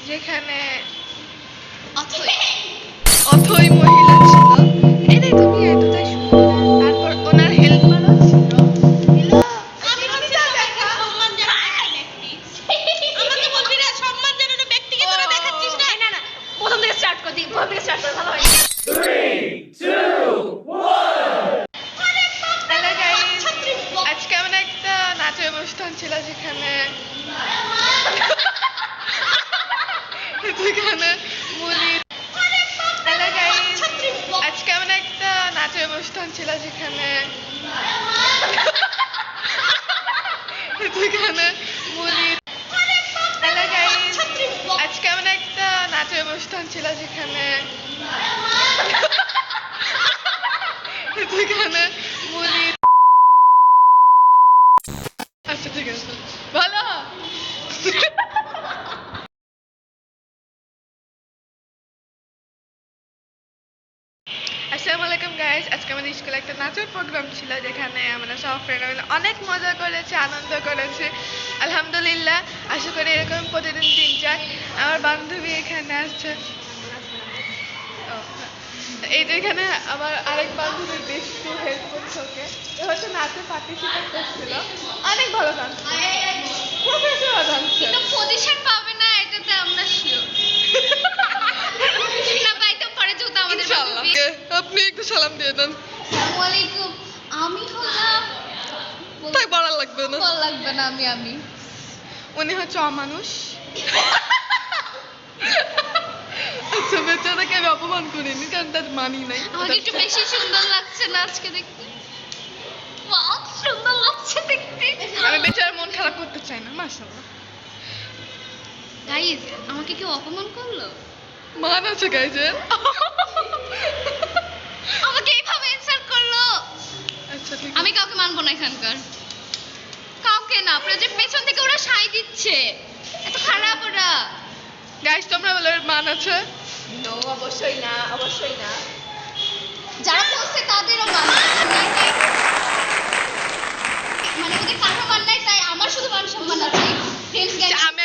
যেখানে অথই মহিলা ছিল। এই রে তুমি এতটাই সুন্দর। তারপর ওনার হেল্পারও ছিল। আমি হচ্ছে সবাইকে সম্মান জানানো ব্যক্তি। আমাকে বলবি না সম্মান জানানো ব্যক্তিকে তোরা দেখাচ্ছিস না। না না প্রথম থেকে স্টার্ট করতে ভালো হয়। 3, 2, 1. হ্যালো গাইস, আজকে আমরা একটা নাচের অনুষ্ঠান ছিল যেখানে মুলি। হ্যালো গাইস, আজকে আমরা একটা নাচের অনুষ্ঠান ছিল যেখানে মুলি। হ্যালো গাইস, আজকে আমরা একটা নাচের অনুষ্ঠান ছিল যেখানে মুলি। আচ্ছা ঠিক আছে, ভালো। আসসালামু আলাইকুম গাইস, আজকে আমাদের স্কুলে একটা নাচের প্রোগ্রাম ছিল যেখানে আমরা সব ফ্রেন্ডরা মিলে অনেক মজা করেছি, আনন্দ করেছি আলহামদুলিল্লাহ। আশা করি এরকম প্রতিদিন দিন যাক। আমার বান্ধবী এখানে আসছে। এই যে এখানে আমার আরেক বান্ধবী বেশ একটু হেল্প করছে ওকে। ও হচ্ছে নাচে পার্টিসিপেট করছিল, অনেক ভালো গান, প্রফেশনাল ডান্স। কিন্তু পজিশন পাবে না এটাতে আমরা শিওর। না পাইতে পারে যেহেতু আমাদের ইনশাআল্লাহ। আপনি একটু সালাম দিয়ে দেন। আসসালামু আলাইকুম। আমি হলাম তাই বলা লাগবে না, বল লাগবে না আমি উনি হচ্ছে অমানুষ। আচ্ছা বেচারাকে আমি অপমান করিনি কারণ তার মানি নাই। আমাকে একটু বেশি সুন্দর লাগছে না আজকে দেখতে। বাহ সুন্দর লাগছে দেখতে। আমি বেচারার মন খারাপ করতে চাই না, মাশাআল্লাহ। গাইস আমাকে কেউ অপমান করলো? মান আছে গাইজের। আমাকে এইভাবে ইনসাল্ট করলো। আচ্ছা ঠিক আমি কাউকে মানবো না এখানকার, কাউকে না। প্রজেক্ট পেছন থেকে ওরা সাই দিচ্ছে, এত খারাপ ওরা। গাইজ তোমরা বলো এর মান আছে? নো অবশ্যই না, অবশ্যই না। যারা বলছে তাদেরও মান নাই, মানে ওদের কারো মান নাই, তাই আমার শুধু মান সম্মান আছে। ফ্রেন্ডস গ্যাং আমি